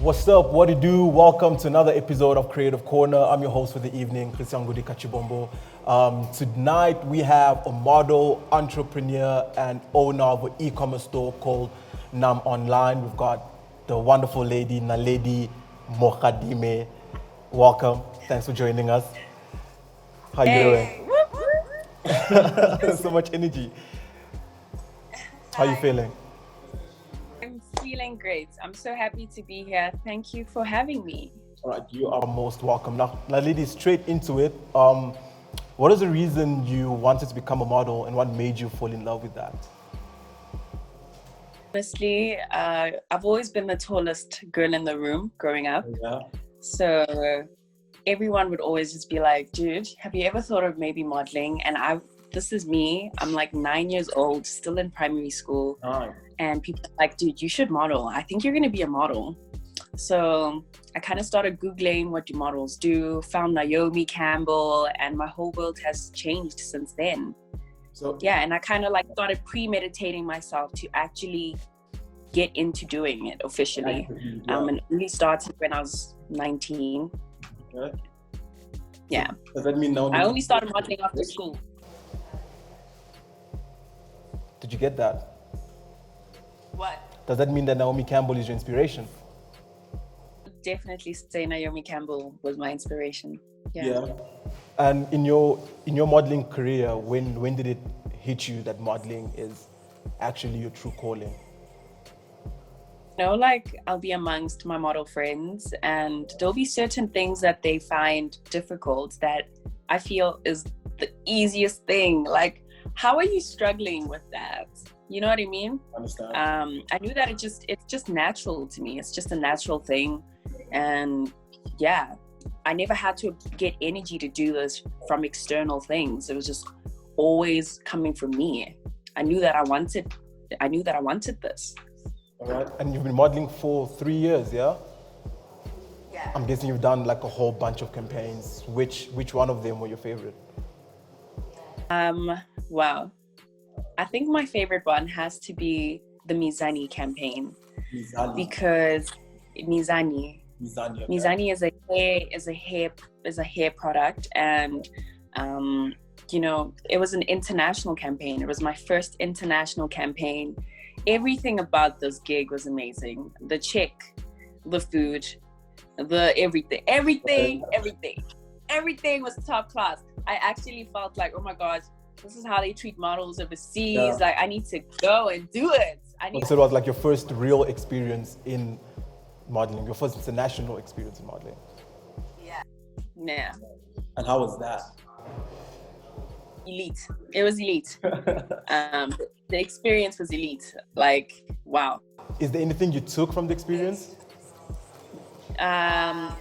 What's up? What do you do? Welcome to another episode of Creative Corner. I'm your host for the evening, Christian Gudi Kachibombo. Tonight we have a model, entrepreneur, and owner of an e-commerce store called Nam Online. We've got the wonderful lady, Naledi Mogadime. Welcome. Thanks for joining us. How you doing? So much energy. How you feeling? I'm feeling great. I'm so happy to be here. Thank you for having me. All right, you are most welcome. Now, Naledi, straight into it. What is the reason you wanted to become a model and what made you fall in love with that? Honestly, I've always been the tallest girl in the room growing up. Yeah. So everyone would always just be like, dude, have you ever thought of maybe modeling? And this is me. I'm like 9 years old, still in primary school. Oh. And people are like, dude, you should model. I think you're going to be a model. So I kind of started Googling what do models do, found Naomi Campbell, and my whole world has changed since then. So yeah, and I kind of like started premeditating myself to actually get into doing it officially. And it really started when I was 19. Okay. Yeah. Does that mean now? I only started modeling after school. Did you get that? What? Does that mean that Naomi Campbell is your inspiration? Definitely say Naomi Campbell was my inspiration. Yeah. And in your modeling career, when did it hit you that modeling is actually your true calling? You know, like I'll be amongst my model friends and there'll be certain things that they find difficult that I feel is the easiest thing. Like, how are you struggling with that? You know what I mean? I understand. I knew that it's just natural to me. It's just a natural thing. And yeah, I never had to get energy to do this from external things. It was just always coming from me. I knew that I wanted this. All right. And you've been modeling for 3 years, yeah? Yeah. I'm guessing you've done like a whole bunch of campaigns. Which one of them were your favorite? Wow. I think my favorite one has to be the Mizani campaign. Mizani. Because Mizani. Okay. Mizani is a hair product, and you know, it was an international campaign. It was my first international campaign. Everything about this gig was amazing. The chick, the food, the everything was top class. I actually felt like, oh my gosh, this is how they treat models overseas. Yeah. Like, I need to go and do it. So it was like your first real experience in modeling, your first international experience in modeling. Yeah. And how was that? Elite. It was elite. The experience was elite. Like, wow. Is there anything you took from the experience?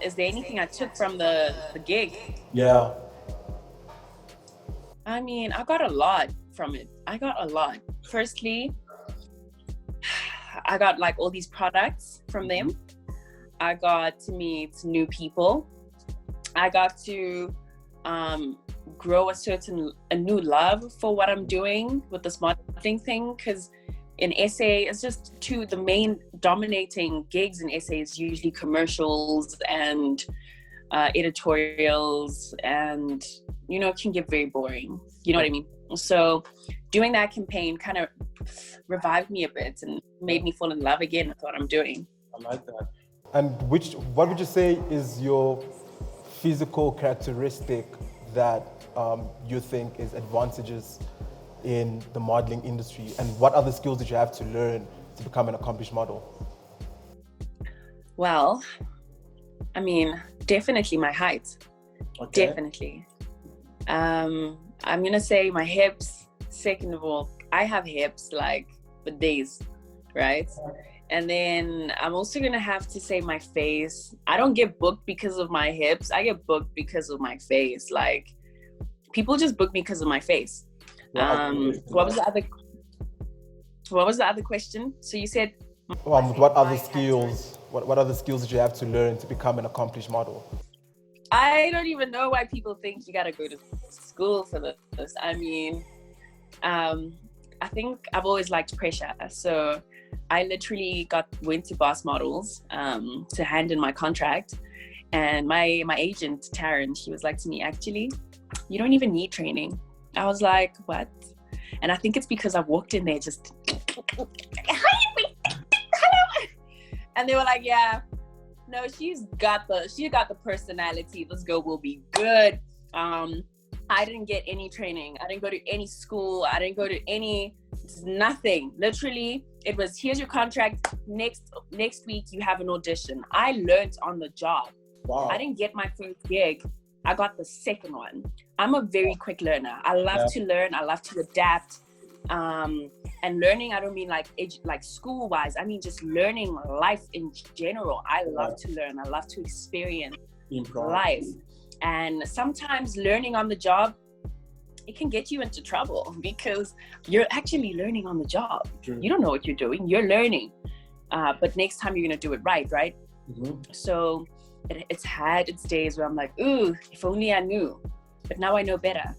Is there anything I took from the gig? Yeah. I mean, I got a lot from it. Firstly, I got like all these products from them. I got to meet new people. I got to grow a new love for what I'm doing with this modeling thing, because in SA, it's just the main dominating gigs in SA is usually commercials and editorials, and you know, it can get very boring. You know what I mean? So doing that campaign kind of revived me a bit and made me fall in love again with what I'm doing. I like that. And what would you say is your physical characteristic that you think is advantageous in the modeling industry, and what other skills did you have to learn to become an accomplished model? Well, I mean, definitely my height. Okay. Definitely. I'm gonna say my hips. Second of all, I have hips like for days, right? And then I'm also gonna have to say my face. I don't get booked because of my hips. I get booked because of my face. Like, people just book me because of my face. What was the other question? So you said what other skills? What other skills did you have to learn to become an accomplished model? I don't even know why people think you gotta go to school for this. I mean, I think I've always liked pressure. So I literally went to Boss Models to hand in my contract. And my agent, Taryn, she was like to me, actually, you don't even need training. I was like, what? And I think it's because I walked in there just, hello. And they were like, yeah, no, she's got the personality. This girl will be good. I didn't get any training. I didn't go to any school. I didn't go to nothing. Literally, it was, here's your contract. Next week, you have an audition. I learned on the job. Wow. I didn't get my first gig. I got the second one. I'm a very quick learner. I love to learn. I love to adapt. And learning, I don't mean like school-wise. I mean just learning life in general. I love to learn. I love to experience life. And sometimes learning on the job, it can get you into trouble because you're actually learning on the job. True. You don't know what you're doing. You're learning. But next time you're going to do it right? Mm-hmm. So it's had its days where I'm like, ooh, if only I knew. But now I know better.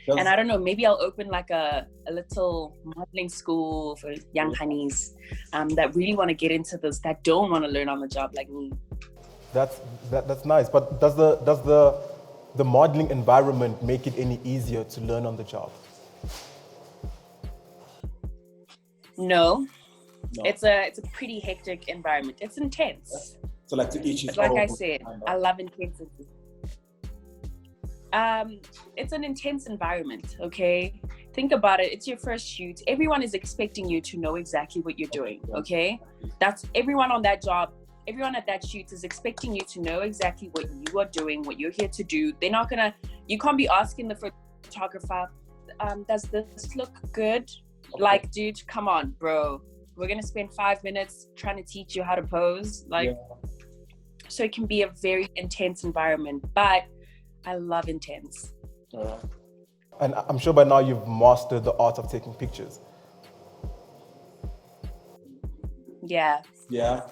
And I don't know, maybe I'll open like a little modeling school for young honeys that really want to get into this, that don't want to learn on the job like me. That's nice. But does the modeling environment make it any easier to learn on the job? No. It's a pretty hectic environment. It's intense. So like to each his like own. I said, I love intensity. It's an intense environment, okay? Think about it. It's your first shoot. Everyone is expecting you to know exactly what you're doing, okay? That's everyone on that job. Everyone at that shoot is expecting you to know exactly what you are doing, what you're here to do. You can't be asking the photographer, does this look good? Okay. Like, dude, come on, bro. We're going to spend 5 minutes trying to teach you how to pose. So it can be a very intense environment, but I love intense. And I'm sure by now you've mastered the art of taking pictures. Yeah. I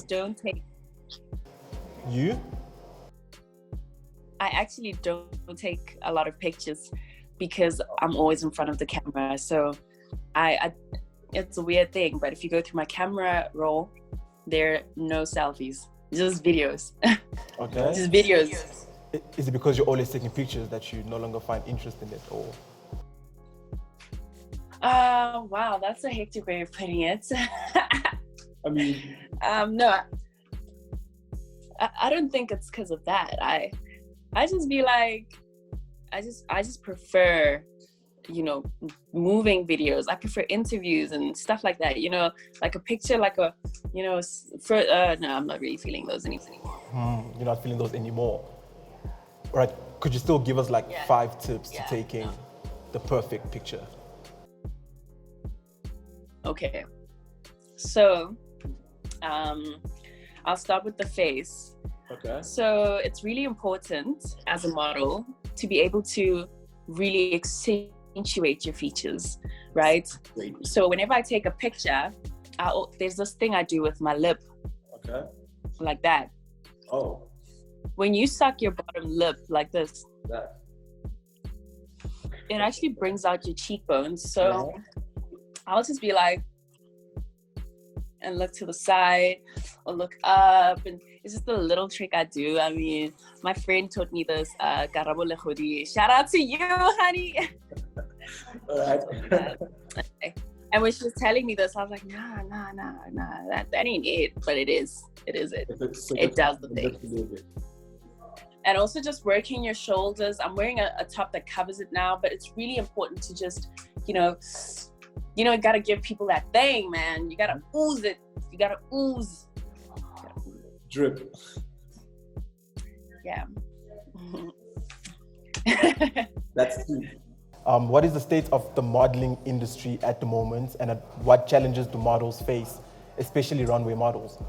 don't take. You? I actually don't take a lot of pictures because I'm always in front of the camera. So it's a weird thing, but if you go through my camera roll, there are no selfies, just videos. Okay. Just videos. Is it because you're always taking pictures that you no longer find interest in it, or? Wow, that's a hectic way of putting it. I mean, no, I don't think it's because of that. I just be like, I just prefer, moving videos. I prefer interviews and stuff like that, like a picture, like a, no, I'm not really feeling those anymore. You're not feeling those anymore. All right, could you still give us 5 tips to taking the perfect picture? Okay, so I'll start with the face. Okay. So it's really important as a model to be able to really accentuate your features, right? Great. So whenever I take a picture, there's this thing I do with my lip. Okay. Like that. Oh. When you suck your bottom lip like this, That. it actually brings out your cheekbones. So I'll just be like, and look to the side or look up, and it's just a little trick I do. I mean, my friend taught me this, Karabo Lekhodi. Shout out to you, honey. And when she was telling me this, I was like, nah, that ain't it, but it is it. It does the thing. And also just working your shoulders. I'm wearing a top that covers it now, but it's really important to just, you gotta give people that thing, man. You gotta ooze it. You gotta ooze. Drip. Yeah. That's true. What is the state of the modeling industry at the moment, and what challenges do models face, especially runway models?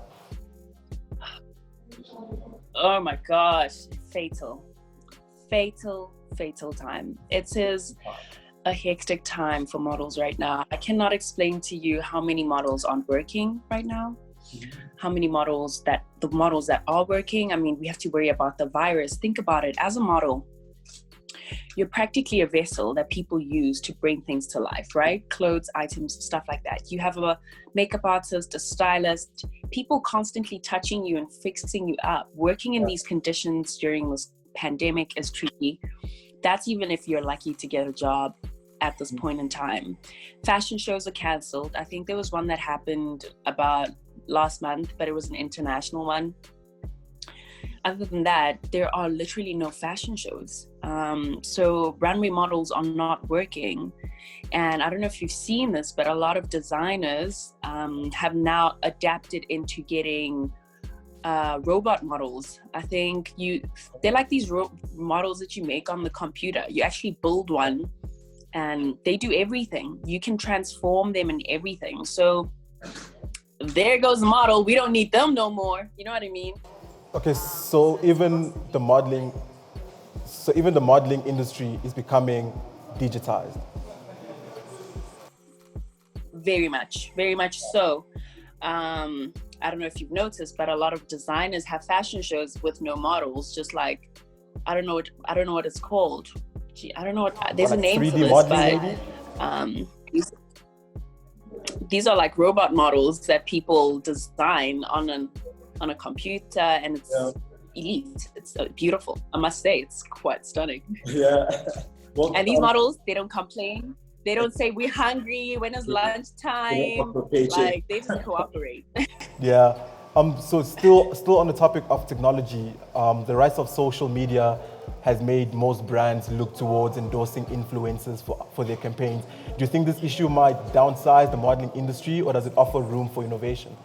Oh my gosh, fatal time. It is a hectic time for models right now. I cannot explain to you how many models aren't working right now. How many the models that are working, I mean, we have to worry about the virus. Think about it. As a model, you're practically a vessel that people use to bring things to life, right? Clothes, items, stuff like that. You have a makeup artist, a stylist, people constantly touching you and fixing you up. Working in these conditions during this pandemic is tricky. That's even if you're lucky to get a job at this point in time. Fashion shows are cancelled. I think there was one that happened about last month, but it was an international one. Other than that, there are literally no fashion shows. So runway models are not working. And I don't know if you've seen this, but a lot of designers have now adapted into getting robot models. I think they're like these models that you make on the computer. You actually build one and they do everything. You can transform them in everything. So there goes the model. We don't need them no more. You know what I mean? Okay, so even the modeling industry is becoming digitized. Very much so. I don't know if you've noticed, but a lot of designers have fashion shows with no models. Just like I don't know what it's called. I don't know what there's like a name for this, but these are like robot models that people design on a computer, and it's elite. It's beautiful. I must say, it's quite stunning. Yeah. Well, and these models, they don't complain. They don't say we're hungry when it's lunchtime. Like they just cooperate. Yeah. So still on the topic of technology, the rise of social media has made most brands look towards endorsing influencers for their campaigns. Do you think this issue might downsize the modeling industry, or does it offer room for innovation?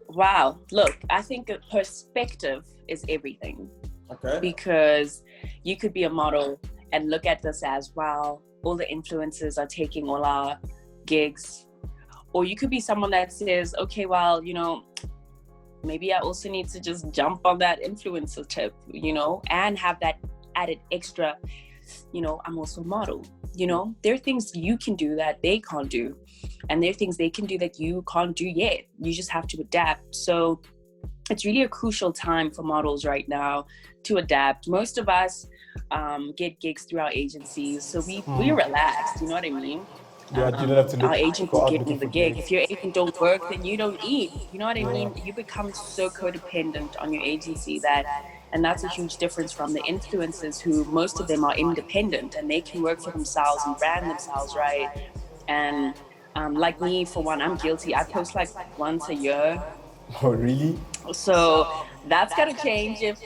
Wow. Look, I think perspective is everything. Okay. Because you could be a model and look at this as, wow, all the influencers are taking all our gigs. Or you could be someone that says, okay, well, maybe I also need to just jump on that influencer tip, and have that added extra, I'm also a model. There are things you can do that they can't do. And there are things they can do that you can't do yet. You just have to adapt. So it's really a crucial time for models right now to adapt. Most of us get gigs through our agencies. So we're relaxed, you know what I mean? Yeah, you don't have to look. Our agent will get me the gig. If your agent don't work, then you don't eat. You know what I mean? You become so codependent on your agency and that's a huge difference from the influencers, who most of them are independent and they can work for themselves and brand themselves, right? And like me, for one, I'm guilty. I post like once a year. Oh, really? So that's gotta change. If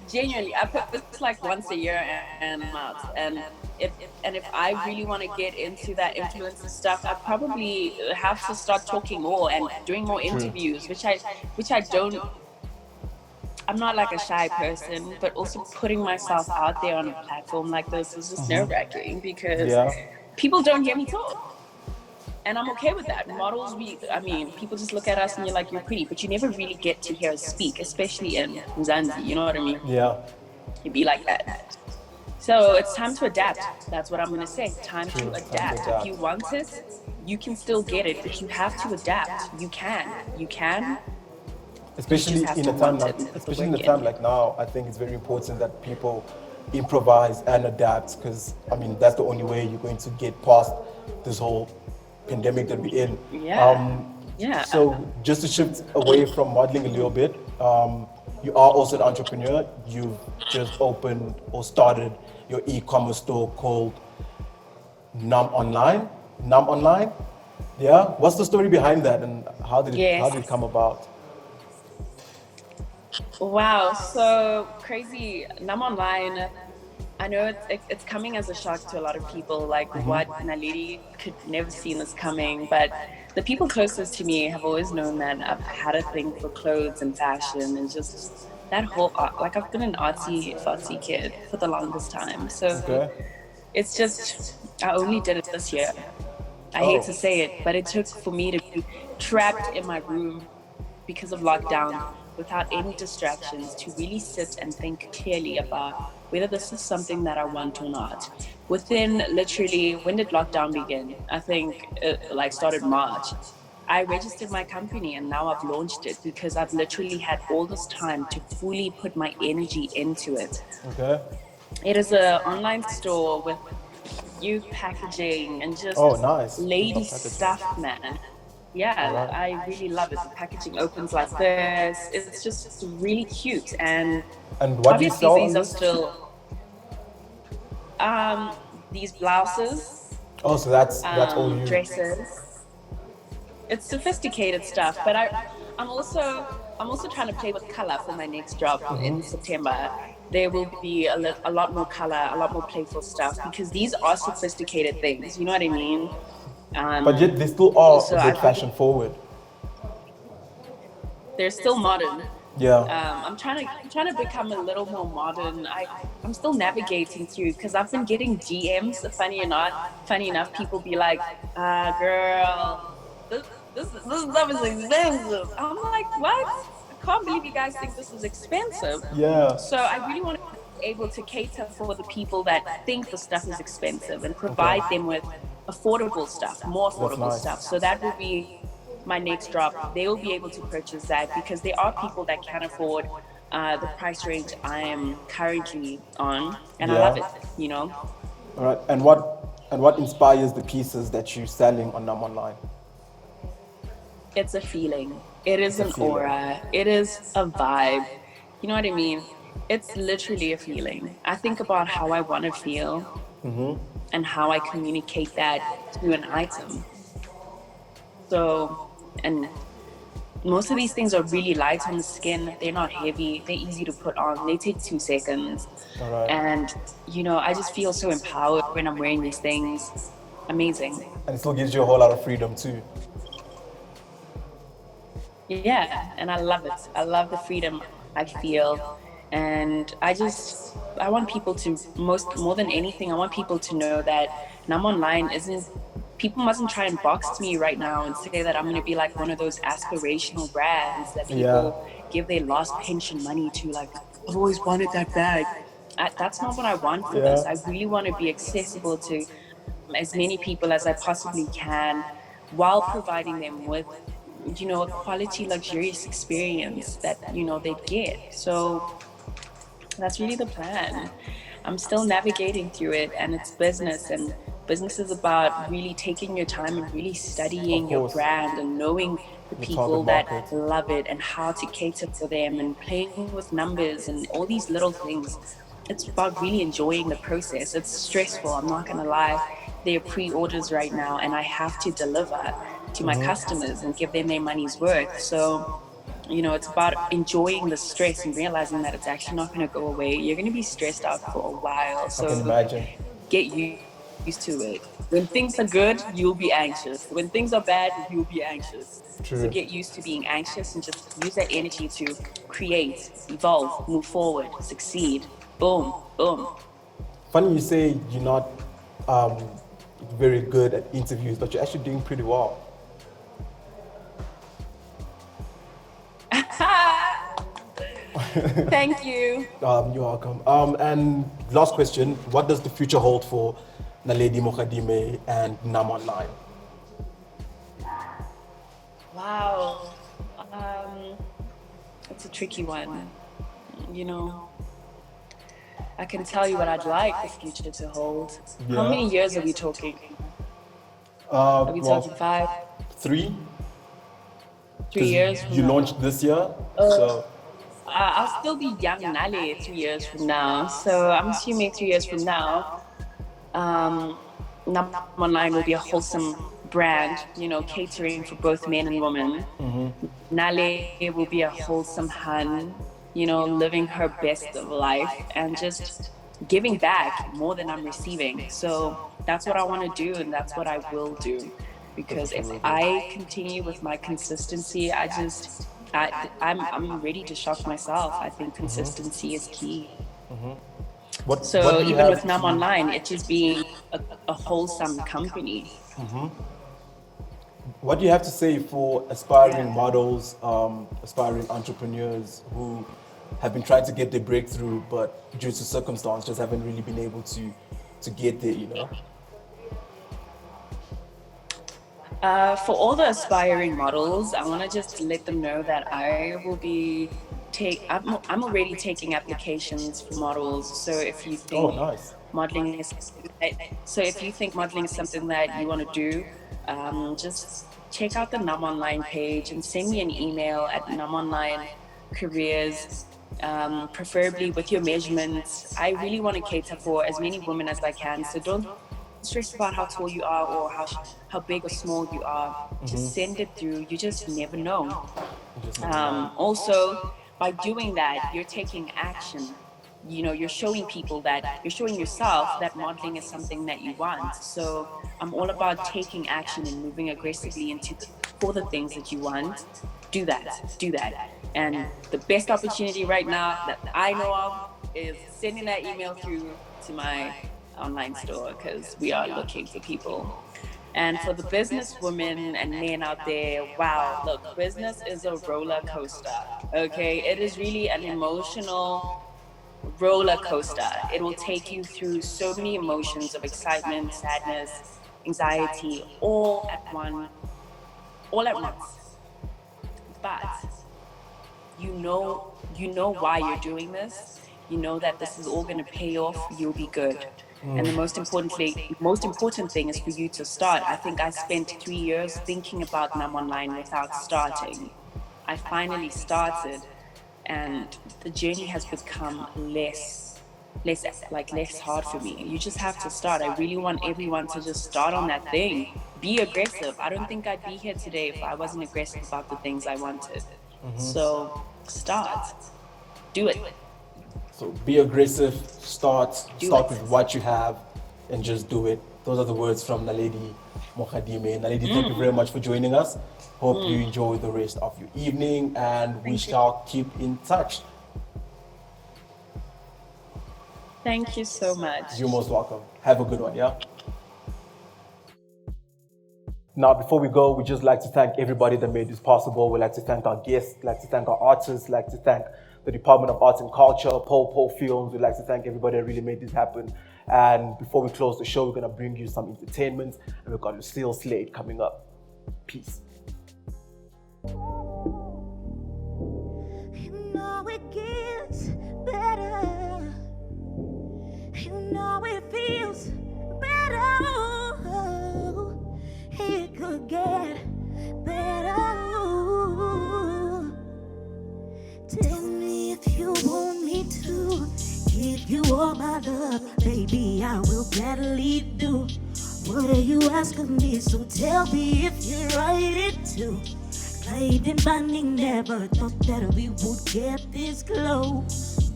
genuinely, I post like once a year and I'm out. And if I really want to get into that influencer stuff, I probably have to start talking more and doing more interviews, which I don't. I'm not like a shy person, but also putting myself out there on a platform like this is just nerve-wracking because people don't hear me talk. And I'm okay with that. Models, people just look at us and you're like, you're pretty, but you never really get to hear us speak, especially in Mzansi, you know what I mean? Yeah. It'd be like that. So it's time to adapt. That's what I'm going to say. Time to adapt. If you want it, you can still get it. If you have to adapt, you can. Especially in a time like now, I think it's very important that people improvise and adapt, because that's the only way you're going to get past this whole pandemic that we're in. So just to shift away from modeling a little bit, you are also an entrepreneur. You've just opened or started your e-commerce store called Nam Online. Yeah. What's the story behind that, and how did it come about? Wow, so crazy. Nam Online, I know it's coming as a shock to a lot of people, like what Naledi could never seen this coming, but the people closest to me have always known that I've had a thing for clothes and fashion and just that whole art. Like I've been an artsy kid for the longest time. So it's just, I only did it this year. I hate to say it, but it took for me to be trapped in my room because of lockdown without any distractions to really sit and think clearly about whether this is something that I want or not. Within literally, when did lockdown begin? I think it started March. I registered my company and now I've launched it because I've literally had all this time to fully put my energy into it. Okay. It is an online store with youth packaging and just Oh, nice. lady Love packaging. stuff, man. Yeah, All right. I really love it. The packaging opens like this. It's just really cute. And And what do you obviously sell on these are this? still these blouses, Oh, so that's all you. dresses. It's sophisticated stuff, but I'm also trying to play with color for my next drop in September. There will be a lot more color, a lot more playful stuff because these are sophisticated things. You know what I mean? But yet they still are So a bit I fashion forward. they're still modern. Yeah. I'm trying to become a little more modern. I'm still navigating through because I've been getting DMs. Funny or not, funny enough, people be like, girl, this stuff is expensive. I'm like, what? I can't believe you guys think this is expensive. Yeah. So I really want to be able to cater for the people that think the stuff is expensive and provide Okay. them with affordable stuff, more affordable nice. stuff. So that will be my next drop. They will be able to purchase that because there are people that can afford the price range I am currently on, and I love it. You know, All right. And what inspires the pieces that you're selling on Nam Online? it's a feeling. It is a an feeling. aura. It is a vibe. You know what I mean? It's literally a feeling. I think about how I want to feel and how I communicate that to an item. So, and most of these things are really light on the skin. They're not heavy. They're easy to put on. They take 2 seconds. All right. And, you know, I just feel so empowered when I'm wearing these things. Amazing. And it still gives you a whole lot of freedom too. Yeah, and I love it. I love the freedom I feel. And I want people to, more than anything, I want people to know that Nam Online people mustn't try and box me right now and say that I'm going to be like one of those aspirational brands that people give their last pension money to, like, I've always wanted that bag. That's not what I want for this. I really want to be accessible to as many people as I possibly can while providing them with, you know, a quality, luxurious experience that, you know, they get. So that's really the plan. I'm still navigating through it, and it's business, and business is about really taking your time and really studying your brand and knowing the people that love it and how to cater for them and playing with numbers and all these little things. It's about really enjoying the process. It's stressful, I'm not gonna lie. There are pre-orders right now and I have to deliver to my customers and give them their money's worth. So, you know, it's about enjoying the stress and realizing that it's actually not going to go away. You're going to be stressed out for a while. So I can imagine. get used to it. When things are good, you'll be anxious. When things are bad, you'll be anxious. True. So get used to being anxious and just use that energy to create, evolve, move forward, succeed. Boom, boom. Funny you say you're not very good at interviews, but you're actually doing pretty well. Thank you. You're welcome. And last question, what does the future hold for Naledi Mogadime and Nam Online? Wow. It's a tricky one. You know, I can tell you what I'd like the future to hold. How many years are we talking? Are we talking 5? 3? 3 years from You now? launched this year, so I'll still be young Nale 3 years from now. So I'm assuming 3 years from now, Nam Online will be a wholesome brand, you know, catering for both men and women. Nale will be a wholesome hun, you know, living her best of life and just giving back more than I'm receiving. So that's what I want to do, and that's what I will do. Because if I continue with my consistency, I'm ready to shock myself. I think consistency is key. what So do you even have with Nam Online, it just being a wholesome company. What do you have to say for aspiring models, aspiring entrepreneurs who have been trying to get their breakthrough, but due to circumstance just haven't really been able to get there, you know? For all the aspiring models, I want to just let them know that I will be I'm already taking applications for models. So if you think nice. modeling is so if you think modeling is something that you want to do, just check out the Num Online page and send me an email at Num Online Careers, preferably with your measurements. I really want to cater for as many women as I can. So don't stress about how tall you are or how big or small you are. Just send it through. You just never know. Also, by doing that, you're taking action. You know, you're showing people that you're showing yourself that modeling is something that you want. So I'm all about taking action and moving aggressively for the things that you want. Do that. And the best opportunity right now that I know of is sending that email through to my online store, because we are looking for people. And for the business women and men out there, wow, look, business is a roller coaster, okay? It is really an emotional roller coaster. It will take you through so many emotions of excitement, sadness, anxiety, all at once. But you know why you're doing this. You know that this is all going to pay off. You'll be good. And the most important thing is for you to start. I think I spent 3 years thinking about Num Online without starting. I finally started, and the journey has become less hard for me. You just have to start. I really want everyone to just start on that thing. Be aggressive. I don't think I'd be here today if I wasn't aggressive about the things I wanted. So start. Do it. So be aggressive, start with what you have, and just do it. Those are the words from Naledi Mogadime. Naledi, thank you very much for joining us. Hope you enjoy the rest of your evening, and we shall keep in touch. Thank you so much. You're most welcome. Have a good one, yeah? Now, before we go, we'd just like to thank everybody that made this possible. We'd like to thank our guests, we'd like to thank our artists, we'd like to thank the Department of Arts and Culture, Pole Films. We'd like to thank everybody that really made this happen. And before we close the show, we're going to bring you some entertainment, and we've got Lucille Slade coming up. Peace. You know it gets better. You know it feels better. It could get better. Tell me if you want me to give you all my love, baby, I will gladly do whatever you ask of me. So tell me if you're ready to. Played and bonding, never thought that we would get this close.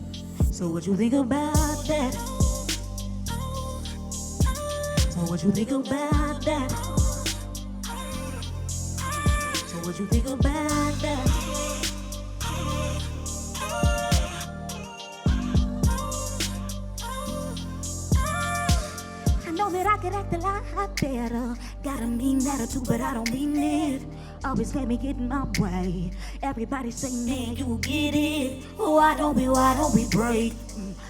So what you think about that? So what you think about that? So what you think about that? That I could act a lot better. Got a mean attitude, but I don't mean it. Always let me get in my way. Everybody say, man, you get it. Oh, why don't we break?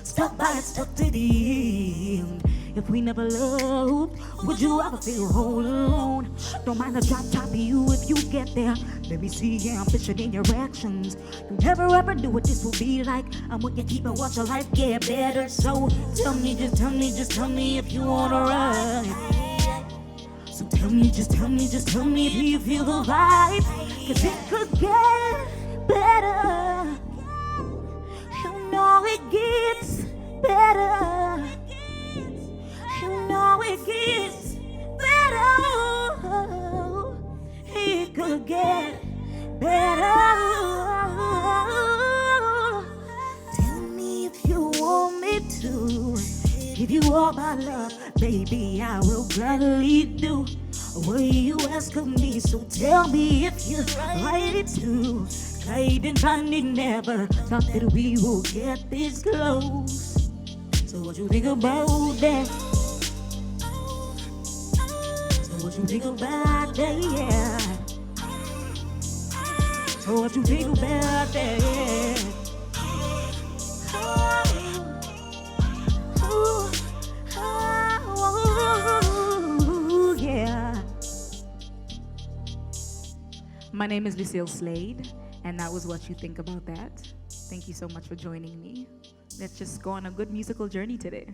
Stuck to the end. If we never loved, would you ever feel whole alone? Don't mind the drop top of you if you get there. Let me see your ambition in your actions. You never ever knew what this would be like. I'm with you, keep it, watch your life get better. So tell me if you wanna ride. So tell me if you feel the vibe. Cause it could get better. You know it gets better. You know it gets better. It could get better. Tell me if you want me to give you all my love, baby, I will gladly do what you ask of me. So tell me if you're ready to. Played and bonding, never thought that we would get this close. So what you think about that? So what you think about that, yeah? So what you think about that, yeah? Oh, oh, oh, yeah. My name is Lucille Slade, and that was What You Think About That. Thank you so much for joining me. Let's just go on a good musical journey today.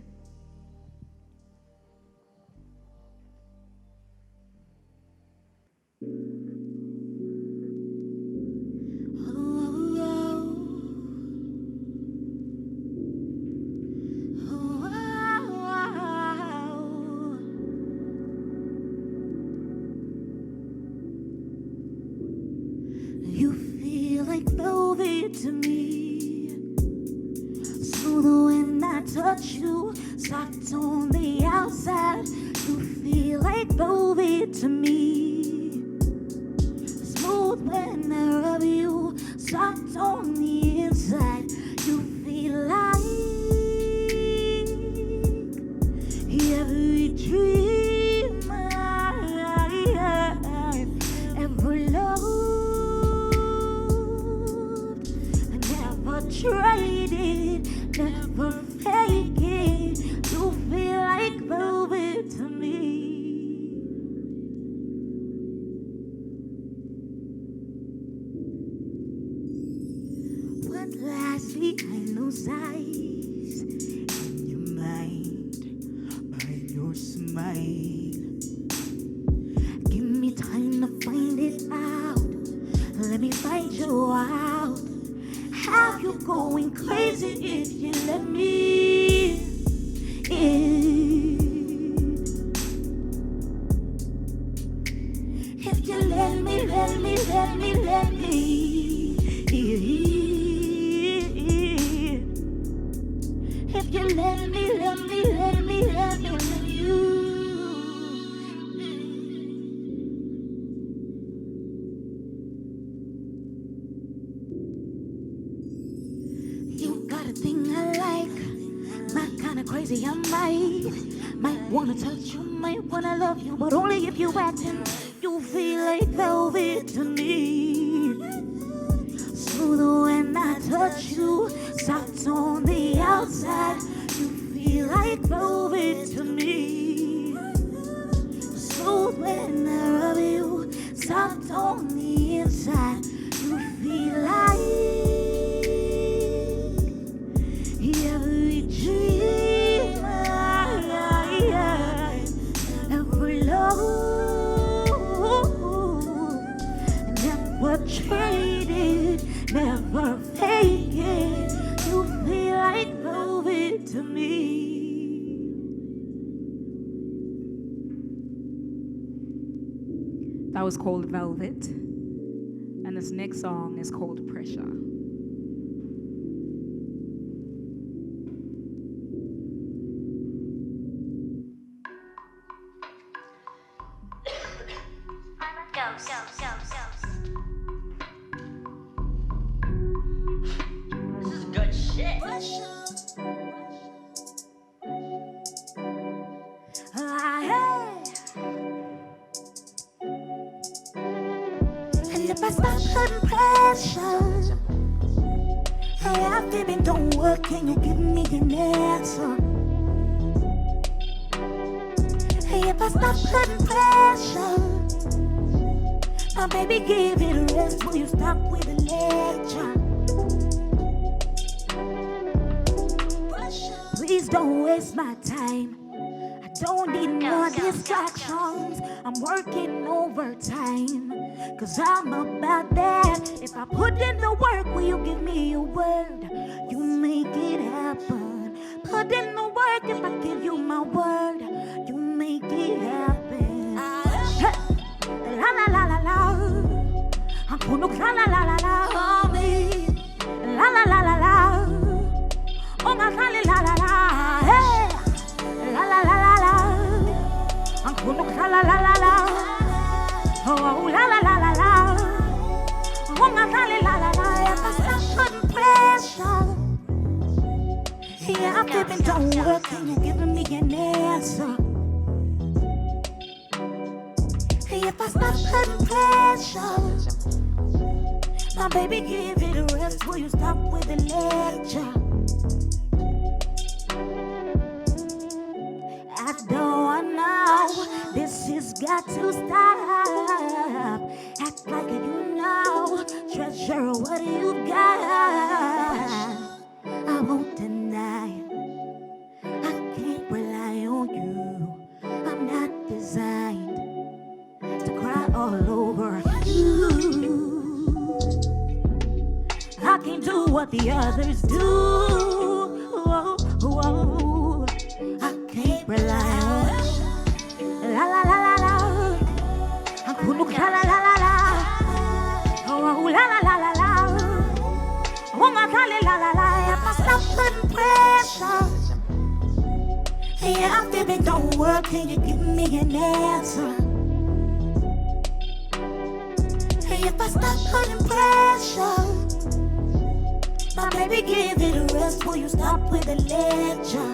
You feel like velvet to me, smooth when I touch you, soft on the outside. You feel like velvet to me, smooth when I rub you, soft on the inside. You feel like every dream I've ever loved. I never traded, never fake it. You feel like velvet to me. What lies behind those eyes in your mind, behind your smile? Give me time to find it out. Let me find you out. Have you going crazy if you let me in? If you let me in. If you let me you. You got a thing I like, my kind of crazy. I might wanna touch you, might wanna love you, but only if you acting. You feel like velvet to me, smooth when I touch you, soft on the outside. You feel like velvet to me, smooth when I rub you, soft on the inside. You feel like every dream I ever loved. Never traded, never fake it. You feel like velvet to me. That was called Velvet, and this next song is called Pressure. This is good shit. And if I stop putting pressure, hey, I've been don't work, can you give me an answer? Hey, if I stop putting pressure, my baby give it a rest. Will you stop with the lecture? Please don't waste my time. I don't need more distractions. I'm working overtime, cause I'm about that. If I put in the work, will you give me your word? You make it happen. Put in the work, if I give you my word, you make it happen. Hey. La la la la la, I'm gonna la la la la la, oh me. La la la la la, oh my la la la la, hey. La la la la la, I'm gonna la la la la la, oh la la la la la, oh my la la la la. If I stop putting pressure, yeah, I'm flipping don't work, and you're giving me an answer. If I stop putting pressure, my baby give it a rest. Will you stop with the lecture? I don't know, this has got to stop. Act like you know sure what you got. I won't deny it. I can't rely on you. I'm not designed to cry all over you. I can't do what the others do. Oh, oh, I can't rely on la la la la la. I couldn't la la la la la. Oh la la la la la. Oh my God, la la la. If I stop putting pressure, yeah, I feel it don't work. Can you give me an answer? Hey, if I stop putting pressure, my baby, give it a rest. Will you stop with the lecture?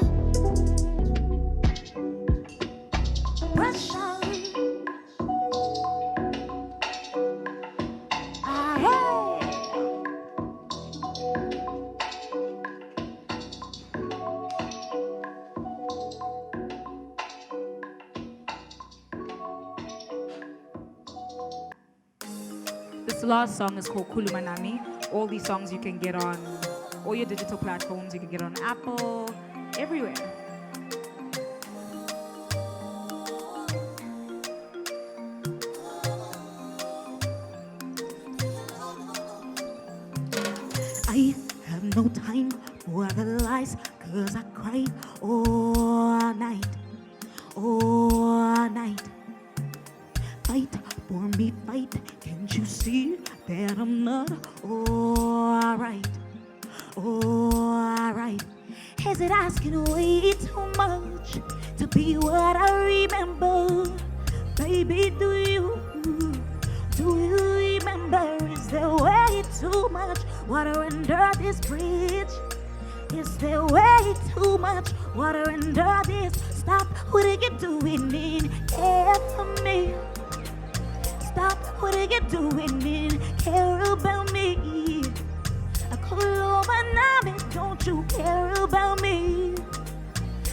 Pressure. This last song is called Kulumanami. All these songs you can get on all your digital platforms. You can get on Apple, everywhere. I have no time for the lies, 'cause I cry all night, all night. Fight for me, fight. Can't you see that I'm not alright? Alright. Is it asking way too much to be what I remember? Baby, do you remember? Is there way too much water under this bridge? Is there way too much water under this? Stop, what are you doing in care for me? Stop, what are you doing in care about me? Don't you care about me?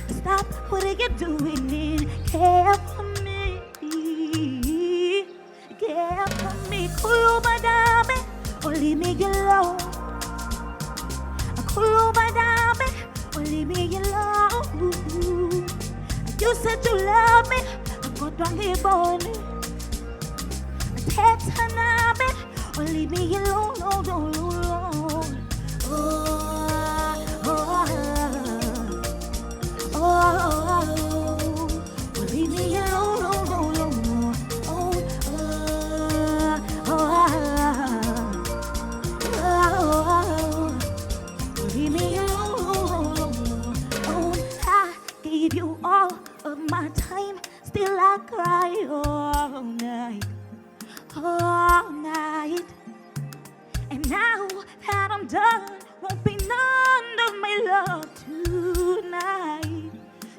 Stop, what are you doing in care for me? Care for me. Kulumadame, or leave me alone. Kulumadame, or leave me alone. You said you love me, I got on here born. Tetaname, or leave me alone, alone, alone. Leave me alone, leave me alone. I gave you all of my time, still I cry all night, all night. And now that I'm done, won't be none of my love tonight,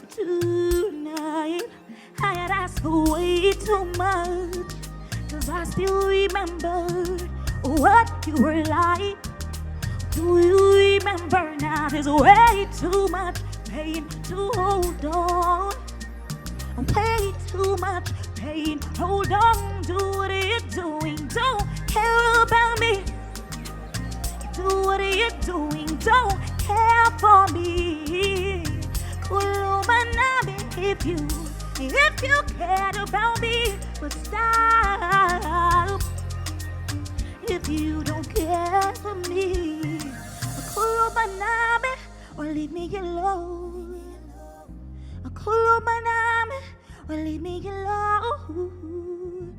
tonight. I had asked for way too much, 'cause I still remember what you were like. Do you remember now? There's way too much pain to hold on. Way too much pain, hold on. Do what you're doing, don't care about me. Do what you're doing, don't care for me. Kulumanami, if you cared about me, but stop if you don't care for me. Kulumanami, or leave me alone. Kulumanami, or leave me alone.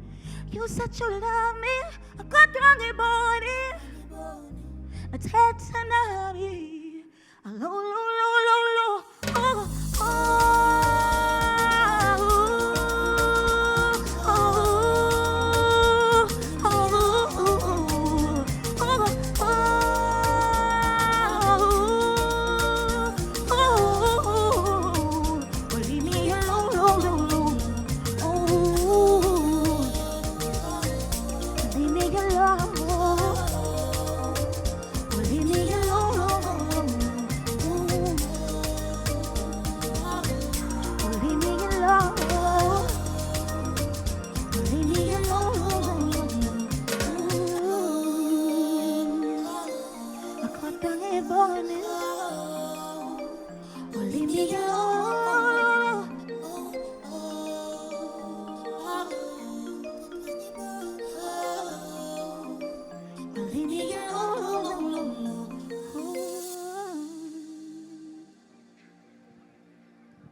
You said you love me, I got wrong about it. A tetanami, a lo lo lo lo lo, oh oh.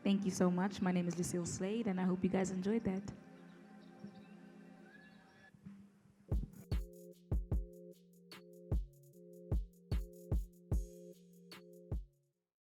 Thank you so much. My name is Lucille Slade, and I hope you guys enjoyed that.